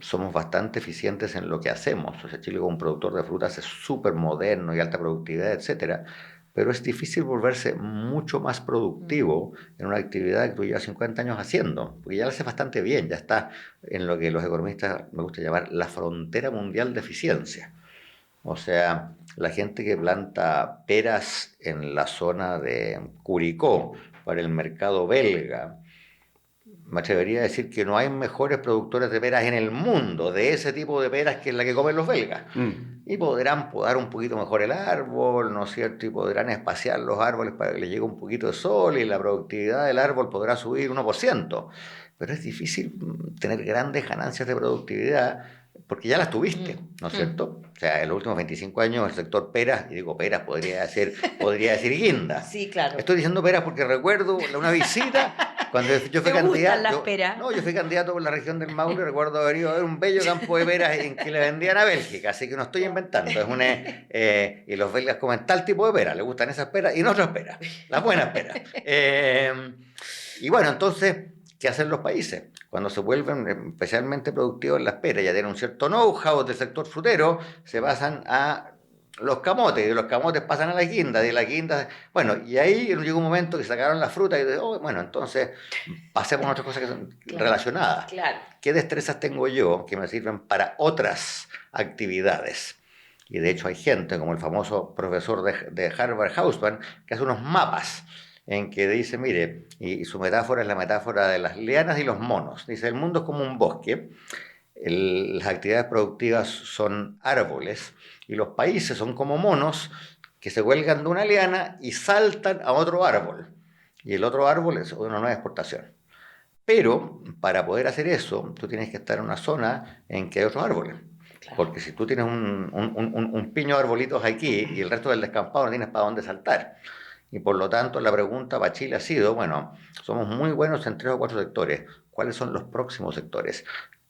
somos bastante eficientes en lo que hacemos. O sea, Chile como un productor de frutas es súper moderno y alta productividad, etcétera. Pero es difícil volverse mucho más productivo en una actividad que tú llevas 50 años haciendo, porque ya lo haces bastante bien, ya está en lo que los economistas me gusta llamar la frontera mundial de eficiencia. O sea, la gente que planta peras en la zona de Curicó para el mercado belga, me atrevería a decir que no hay mejores productores de peras en el mundo de ese tipo de peras que es la que comen los belgas. Y podrán podar un poquito mejor el árbol, ¿no es cierto? Y podrán espaciar los árboles para que les llegue un poquito de sol y la productividad del árbol podrá subir 1%. Pero es difícil tener grandes ganancias de productividad porque ya las tuviste, ¿no es cierto? O sea, en los últimos 25 años el sector peras, y digo peras, podría decir guinda. Sí, claro. Estoy diciendo peras porque recuerdo una visita cuando yo fui ¿Te gustan candidato. las peras? No, yo fui candidato por la región del Maule y recuerdo haber ido a ver un bello campo de peras en que le vendían a Bélgica, así que no estoy inventando. Y los belgas comen tal tipo de peras, les gustan esas peras y no otras peras, las buenas peras. Y bueno, entonces, ¿qué hacen los países? Cuando se vuelven especialmente productivos en las peras, ya tienen un cierto know-how del sector frutero, se pasan a los camotes, y de los camotes pasan a la guinda, de la guinda, bueno, y ahí llegó un momento que sacaron la fruta y bueno, entonces pasemos a otras cosas que son relacionadas. Claro. ¿Qué destrezas tengo yo que me sirven para otras actividades? Y de hecho hay gente, como el famoso profesor de Harvard, Hausman, que hace unos mapas en que dice, mire, y su metáfora es la metáfora de las lianas y los monos. Dice, el mundo es como un bosque, las actividades productivas son árboles, y los países son como monos que se cuelgan de una liana y saltan a otro árbol. Y el otro árbol es una nueva exportación. Pero para poder hacer eso, tú tienes que estar en una zona en que hay otros árboles. Claro. Porque si tú tienes un piño de arbolitos aquí y el resto del descampado no tienes para dónde saltar. Y por lo tanto la pregunta para Chile ha sido, bueno, somos muy buenos en 3 o 4 sectores. ¿Cuáles son los próximos sectores?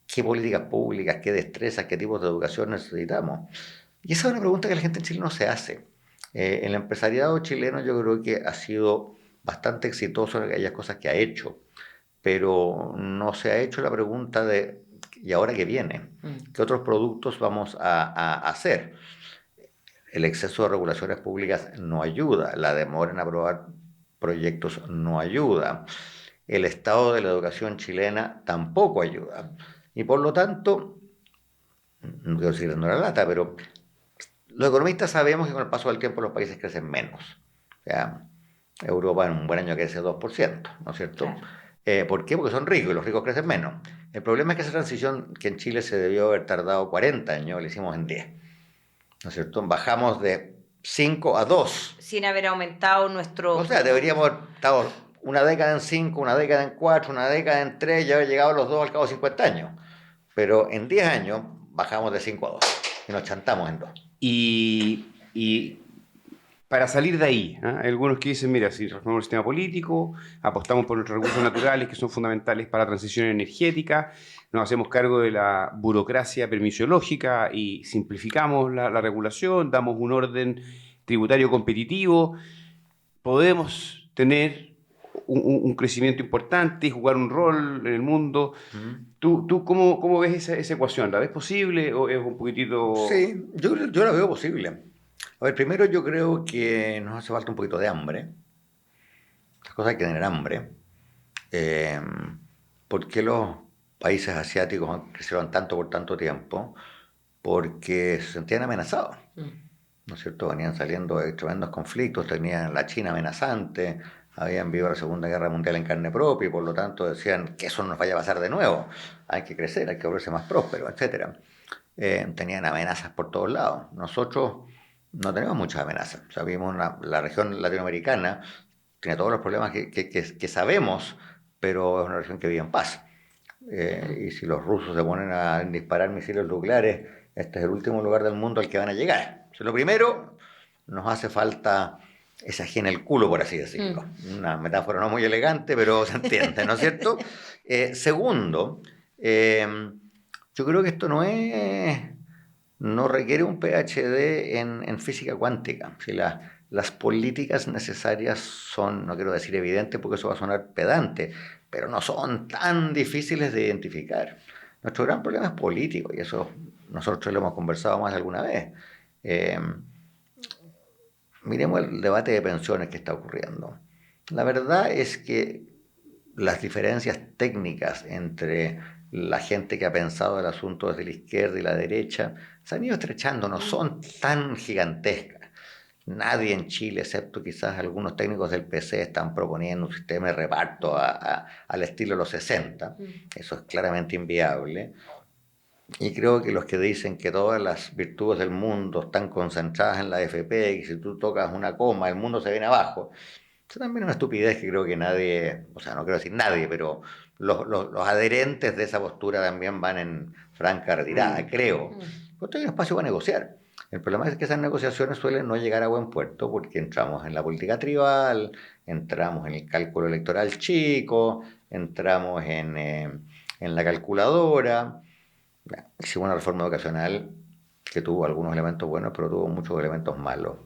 ¿Qué políticas públicas, qué destrezas, qué tipos de educación necesitamos? Y esa es una pregunta que la gente en Chile no se hace. El empresariado chileno yo creo que ha sido bastante exitoso en aquellas cosas que ha hecho, pero no se ha hecho la pregunta de, ¿y ahora qué viene? ¿Qué otros productos vamos a hacer? El exceso de regulaciones públicas no ayuda, la demora en aprobar proyectos no ayuda, el estado de la educación chilena tampoco ayuda. Y por lo tanto, no quiero decir dando la lata, pero los economistas sabemos que con el paso del tiempo los países crecen menos. O sea, Europa en un buen año crece 2%, ¿no es cierto? Claro. ¿Por qué? Porque son ricos y los ricos crecen menos. El problema es que esa transición que en Chile se debió haber tardado 40 años, la hicimos en 10. ¿No es cierto? Bajamos de 5 a 2. Sin haber aumentado nuestro... O sea, deberíamos haber estado una década en 5, una década en 4, una década en 3 y haber llegado a los 2 al cabo de 50 años. Pero en 10 años bajamos de 5 a 2 y nos chantamos en 2. Y para salir de ahí, hay algunos que dicen, mira, si reformamos el sistema político, apostamos por nuestros recursos naturales que son fundamentales para la transición energética, nos hacemos cargo de la burocracia permisológica y simplificamos la regulación, damos un orden tributario competitivo, podemos tener un crecimiento importante y jugar un rol en el mundo. ¿Tú cómo ves esa ecuación? ¿La ves posible o es un poquitito...? Sí, yo la veo posible. A ver, primero yo creo que nos hace falta un poquito de hambre. Las cosas hay que tener hambre. ¿Por qué los países asiáticos crecieron tanto por tanto tiempo? Porque se sentían amenazados. ¿No es cierto? Venían saliendo de tremendos conflictos, tenían la China amenazante, habían vivido la Segunda Guerra Mundial en carne propia y por lo tanto decían que eso no nos vaya a pasar de nuevo. Hay que crecer, hay que volverse más próspero, etc. Tenían amenazas por todos lados. Nosotros no tenemos muchas amenazas. O sea, vimos la región latinoamericana, tiene todos los problemas que sabemos, pero es una región que vive en paz. Y si los rusos se ponen a disparar misiles nucleares, este es el último lugar del mundo al que van a llegar. O sea, lo primero, nos hace falta esa ají en el culo, por así decirlo. Una metáfora no muy elegante, pero se entiende, ¿no es cierto? Segundo, yo creo que esto no requiere un PhD en física cuántica. Si las políticas necesarias son, no quiero decir evidentes porque eso va a sonar pedante, pero no son tan difíciles de identificar. Nuestro gran problema es político y eso nosotros lo hemos conversado más de alguna vez. Miremos el debate de pensiones que está ocurriendo. La verdad es que las diferencias técnicas entre la gente que ha pensado el asunto desde la izquierda y la derecha, se han ido estrechando, no son tan gigantescas. Nadie en Chile, excepto quizás algunos técnicos del PC, están proponiendo un sistema de reparto al estilo de los 60. Eso es claramente inviable. Y creo que los que dicen que todas las virtudes del mundo están concentradas en la AFP y que si tú tocas una coma el mundo se viene abajo, eso también es una estupidez que creo que nadie, o sea, no quiero decir nadie, pero los adherentes de esa postura también van en franca retirada, creo. Porque hay un espacio para negociar. El problema es que esas negociaciones suelen no llegar a buen puerto porque entramos en la política tribal, entramos en el cálculo electoral chico, entramos en la calculadora. Hicimos una reforma educacional que tuvo algunos elementos buenos, pero tuvo muchos elementos malos.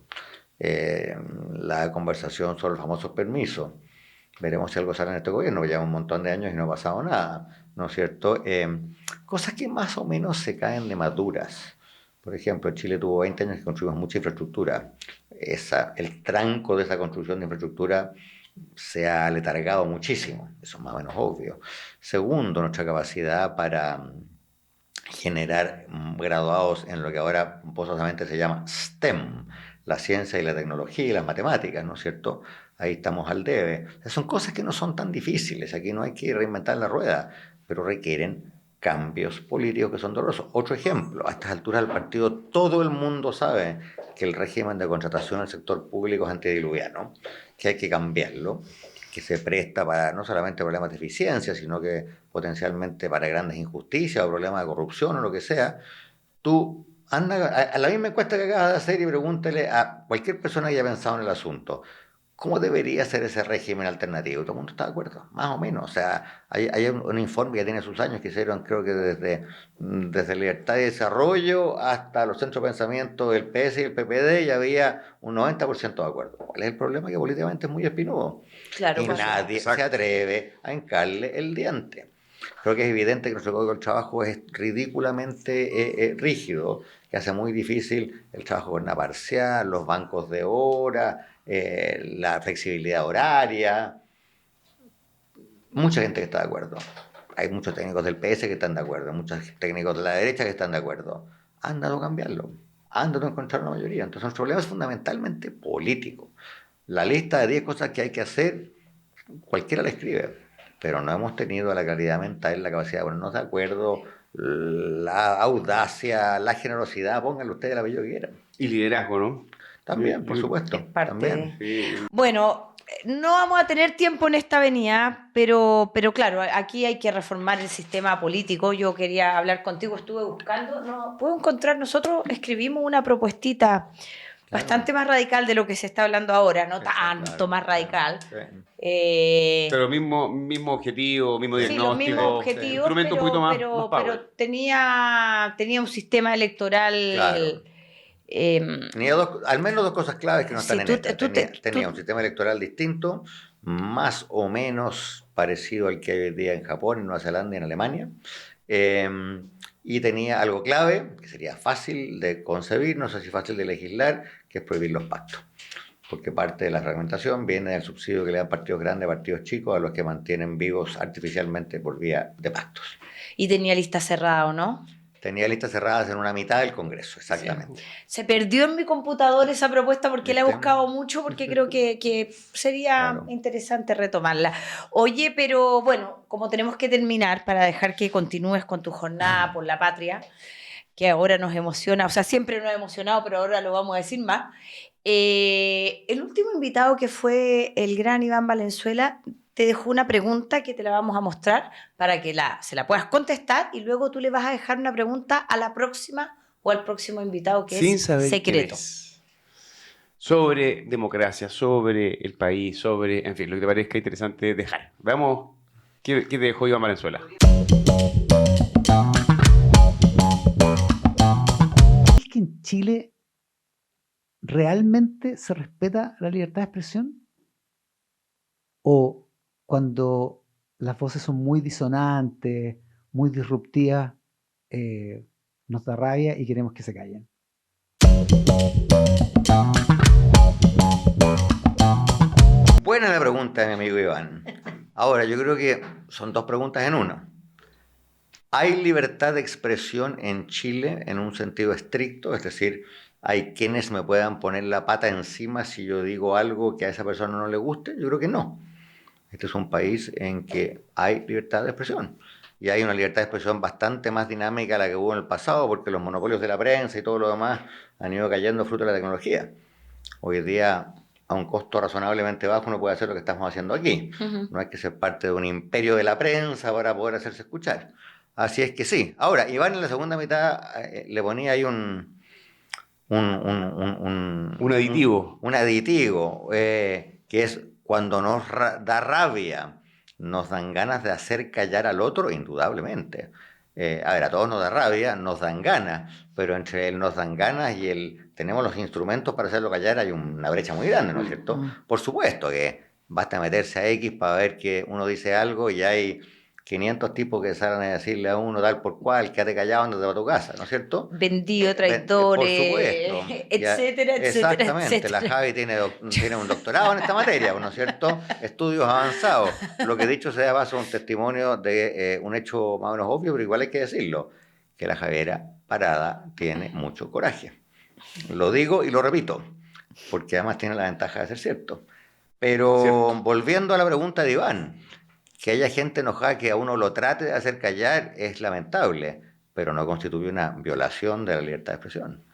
La conversación sobre los famosos permisos. Veremos si algo sale en este gobierno, lleva un montón de años y no ha pasado nada, ¿no es cierto? Cosas que más o menos se caen de maduras. Por ejemplo, Chile tuvo 20 años que construimos mucha infraestructura. El tranco de esa construcción de infraestructura se ha letargado muchísimo, eso es más o menos obvio. Segundo, nuestra capacidad para generar graduados en lo que ahora pomposamente se llama STEM, la ciencia y la tecnología y las matemáticas, ¿no es cierto? Ahí estamos al debe. O sea, son cosas que no son tan difíciles, aquí no hay que reinventar la rueda, pero requieren cambios políticos que son dolorosos. Otro ejemplo, a estas alturas del partido todo el mundo sabe que el régimen de contratación al sector público es antediluviano, que hay que cambiarlo, que se presta para no solamente problemas de eficiencia, sino que potencialmente para grandes injusticias o problemas de corrupción o lo que sea. Tú anda a la misma encuesta que acabas de hacer y pregúntale a cualquier persona que haya pensado en el asunto, ¿cómo debería ser ese régimen alternativo? Todo el mundo está de acuerdo, más o menos. O sea, hay un informe que tiene sus años que hicieron, creo que desde Libertad y Desarrollo hasta los centros de pensamiento del PS y el PPD, y había un 90% de acuerdo. ¿Cuál es el problema? Que políticamente es muy espinudo. Claro, y nadie se atreve a hincarle el diente. Creo que es evidente que nuestro Código del Trabajo es ridículamente rígido, que hace muy difícil el trabajo con la parcial, los bancos de hora, la flexibilidad horaria. Mucha gente que está de acuerdo. Hay muchos técnicos del PS que están de acuerdo, muchos técnicos de la derecha que están de acuerdo. Han dado a cambiarlo, han dado a encontrar una mayoría. Entonces nuestro problema es fundamentalmente político. La lista de 10 cosas que hay que hacer, cualquiera la escribe, pero no hemos tenido la claridad mental, la capacidad de ponernos de acuerdo, la audacia, la generosidad, pónganle ustedes el apellido que quieran. Y liderazgo, ¿no? También, por supuesto. Es parte también. Bueno, no vamos a tener tiempo en esta avenida, pero claro, aquí hay que reformar el sistema político. Yo quería hablar contigo, estuve buscando, no puedo encontrar, nosotros escribimos una propuestita bastante más radical de lo que se está hablando ahora, no tanto más radical. Pero mismo objetivo, mismo diagnóstico. Sí, los mismos objetivos, instrumento un poquito más power. pero tenía un sistema electoral... Claro. Tenía al menos dos cosas claves que no están en esta. Tenía un sistema electoral distinto, más o menos parecido al que hay hoy día en Japón, en Nueva Zelanda y en Alemania. Y tenía algo clave, que sería fácil de concebir, no sé si fácil de legislar, que es prohibir los pactos. Porque parte de la fragmentación viene del subsidio que le dan partidos grandes a partidos chicos, a los que mantienen vivos artificialmente por vía de pactos. Y tenía lista cerrada, ¿o no? Tenía listas cerradas en una mitad del Congreso, exactamente. Sí. Se perdió en mi computador esa propuesta porque la he buscado mucho, porque creo que sería interesante retomarla. Oye, pero bueno, como tenemos que terminar para dejar que continúes con tu jornada por la patria, que ahora nos emociona, o sea, siempre nos ha emocionado, pero ahora lo vamos a decir más. El último invitado, que fue el gran Iván Valenzuela, te dejó una pregunta que te la vamos a mostrar para que se la puedas contestar, y luego tú le vas a dejar una pregunta a la próxima o al próximo invitado, que sin es saber secreto. Sobre democracia, sobre el país, sobre, en fin, lo que te parezca interesante dejar. Veamos qué te dejó Iván Valenzuela. ¿Es que en Chile realmente se respeta la libertad de expresión? ¿O cuando las voces son muy disonantes, muy disruptivas, nos da rabia y queremos que se callen? Buena la pregunta, mi amigo Iván. Ahora, yo creo que son dos preguntas en una. Hay libertad de expresión en Chile en un sentido estricto, es decir, hay quienes me puedan poner la pata encima si yo digo algo que a esa persona no le guste. Yo creo que no. Este es un país en que hay libertad de expresión. Y hay una libertad de expresión bastante más dinámica a la que hubo en el pasado, porque los monopolios de la prensa y todo lo demás han ido cayendo fruto de la tecnología. Hoy día, a un costo razonablemente bajo, uno puede hacer lo que estamos haciendo aquí. No hay que ser parte de un imperio de la prensa para poder hacerse escuchar. Así es que sí. Ahora, Iván en la segunda mitad le ponía ahí un aditivo. Un aditivo, que es cuando nos da rabia, nos dan ganas de hacer callar al otro, indudablemente. A ver, a todos nos da rabia, nos dan ganas, pero entre el nos dan ganas y el tenemos los instrumentos para hacerlo callar hay una brecha muy grande, ¿no es cierto? Por supuesto que basta meterse a X para ver que uno dice algo y hay 500 tipos que salen a decirle a uno tal por cual, quédate callado, andate a tu casa, ¿no es cierto? Vendido, traidores, por supuesto. etcétera, etcétera, Exactamente, etcétera. la Javi tiene un doctorado en esta materia, ¿no es cierto? Estudios avanzados. Lo que dicho sea paso un testimonio de un hecho más o menos obvio, pero igual hay que decirlo, que la Javiera Parada tiene mucho coraje. Lo digo y lo repito, porque además tiene la ventaja de ser cierto. Pero volviendo a la pregunta de Iván, que haya gente enojada que a uno lo trate de hacer callar es lamentable, pero no constituye una violación de la libertad de expresión.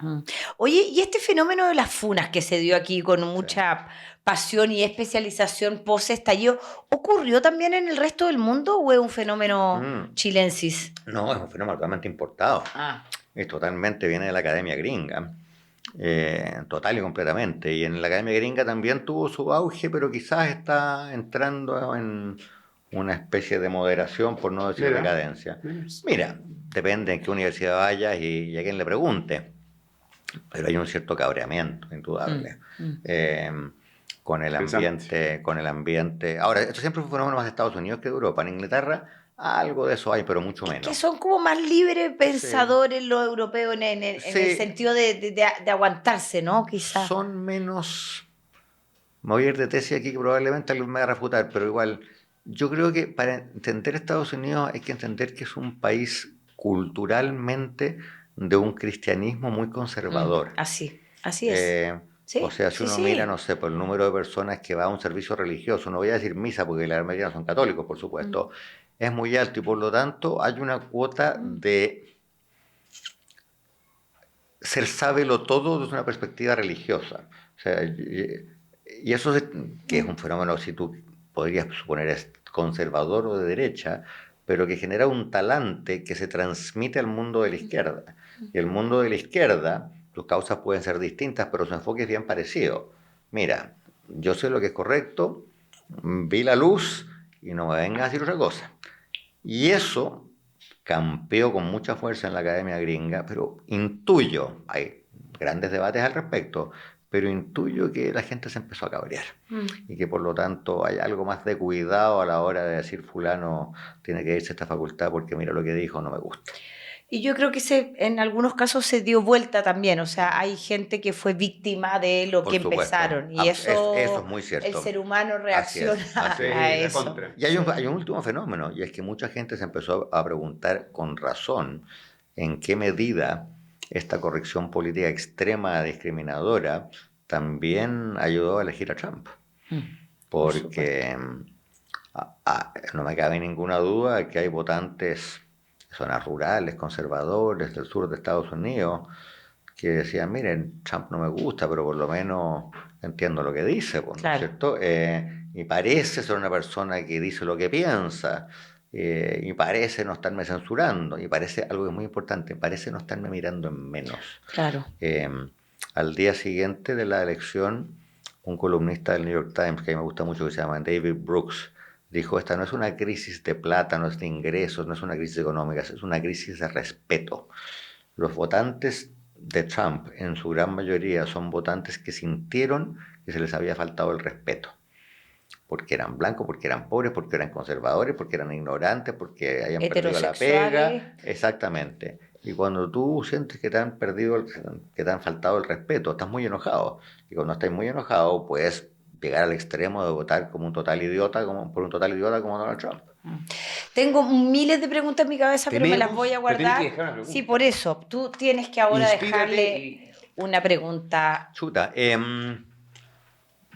Oye, y este fenómeno de las funas que se dio aquí con mucha pasión y especialización post-estallido, ¿ocurrió también en el resto del mundo o es un fenómeno chilensis? No, es un fenómeno totalmente importado. Es totalmente, viene de la academia gringa. Total y completamente. Y en la academia gringa también tuvo su auge, pero quizás está entrando en una especie de moderación, por no decir decadencia. Mira, depende en qué universidad vayas y a quién le pregunte, pero hay un cierto cabreamiento, indudable, con el ambiente. Ahora, esto siempre fue un fenómeno más de Estados Unidos que de Europa. En Inglaterra algo de eso hay, pero mucho menos. Que son como más libres pensadores los europeos en el sentido de aguantarse, ¿no? Quizás. Son menos... Me voy a ir de tesis aquí que probablemente alguien me va a refutar, pero igual... Yo creo que para entender Estados Unidos hay que entender que es un país culturalmente de un cristianismo muy conservador. Así es. ¿Sí? O sea, si uno mira, no sé, por el número de personas que va a un servicio religioso, no voy a decir misa porque la mayoría no son católicos, por supuesto, es muy alto y por lo tanto hay una cuota de ser sábelo todo desde una perspectiva religiosa. O sea, y eso es, que es un fenómeno, si tú podrías suponer es conservador o de derecha, pero que genera un talante que se transmite al mundo de la izquierda. Y el mundo de la izquierda, sus causas pueden ser distintas, pero su enfoque es bien parecido. Mira, yo sé lo que es correcto, vi la luz y no me vengas a decir otra cosa. Y eso campeó con mucha fuerza en la academia gringa, pero intuyo, hay grandes debates al respecto, pero intuyo que la gente se empezó a cabrear y que por lo tanto hay algo más de cuidado a la hora de decir fulano tiene que irse a esta facultad porque mira lo que dijo, no me gusta. Y yo creo que en algunos casos se dio vuelta también, o sea, hay gente que fue víctima de lo que empezaron y eso es muy cierto. El ser humano reacciona a eso. Y hay un último fenómeno, y es que mucha gente se empezó a preguntar con razón en qué medida esta corrección política extrema discriminadora también ayudó a elegir a Trump. Porque no me cabe ninguna duda que hay votantes de zonas rurales, conservadores del sur de Estados Unidos, que decían, miren, Trump no me gusta, pero por lo menos entiendo lo que dice, ¿no es cierto? Y parece ser una persona que dice lo que piensa. Y parece no estarme censurando, y parece algo que es muy importante, parece no estarme mirando en menos. Claro. Al día siguiente de la elección, un columnista del New York Times, que a mí me gusta mucho, que se llama David Brooks, dijo, esta no es una crisis de plata, no es de ingresos, no es una crisis económica, es una crisis de respeto. Los votantes de Trump, en su gran mayoría, son votantes que sintieron que se les había faltado el respeto. Porque eran blancos, porque eran pobres, porque eran conservadores, porque eran ignorantes, porque habían perdido la pega. Exactamente. Y cuando tú sientes que te han perdido, que te han faltado el respeto, estás muy enojado. Y cuando estás muy enojado, pues llegar al extremo de votar como un total idiota, por un total idiota como Donald Trump. Tengo miles de preguntas en mi cabeza, pero me las voy a pero tienes guardar. que dejar una pregunta. Sí, por eso. Tú tienes que ahora Inspírate dejarle una pregunta. Chuta,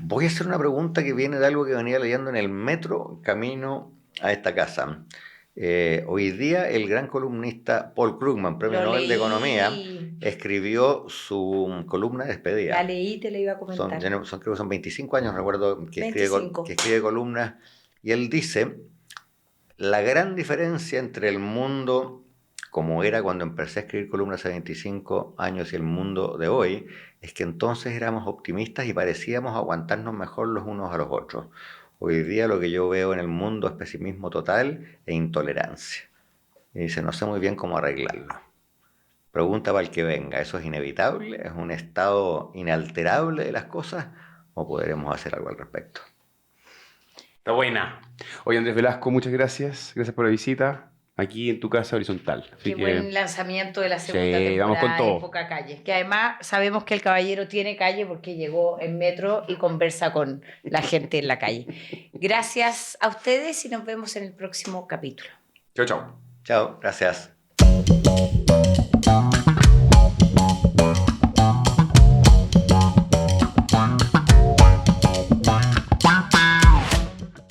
voy a hacer una pregunta que viene de algo que venía leyendo en el metro camino a esta casa. Hoy día el gran columnista Paul Krugman, Premio Lo Nobel de leí. Economía, escribió su columna de despedida. La leí, te la iba a comentar. Creo que son 25 años, recuerdo, que 25. escribe columnas. Y él dice, la gran diferencia entre el mundo como era cuando empecé a escribir columnas hace 25 años y el mundo de hoy, es que entonces éramos optimistas y parecíamos aguantarnos mejor los unos a los otros. Hoy día lo que yo veo en el mundo es pesimismo total e intolerancia. Y dice, no sé muy bien cómo arreglarlo. Pregunta para el que venga, ¿eso es inevitable? ¿Es un estado inalterable de las cosas? ¿O podremos hacer algo al respecto? Está buena. Oye, Andrés Velasco, muchas gracias. Gracias por la visita. Aquí en tu casa horizontal. Así Qué buen lanzamiento de la segunda Sí, temporada vamos con todo. de Poca Calle. Que además sabemos que el caballero tiene calle porque llegó en metro y conversa con la gente en la calle. Gracias a ustedes y nos vemos en el próximo capítulo. Chao, chao. Chao, gracias.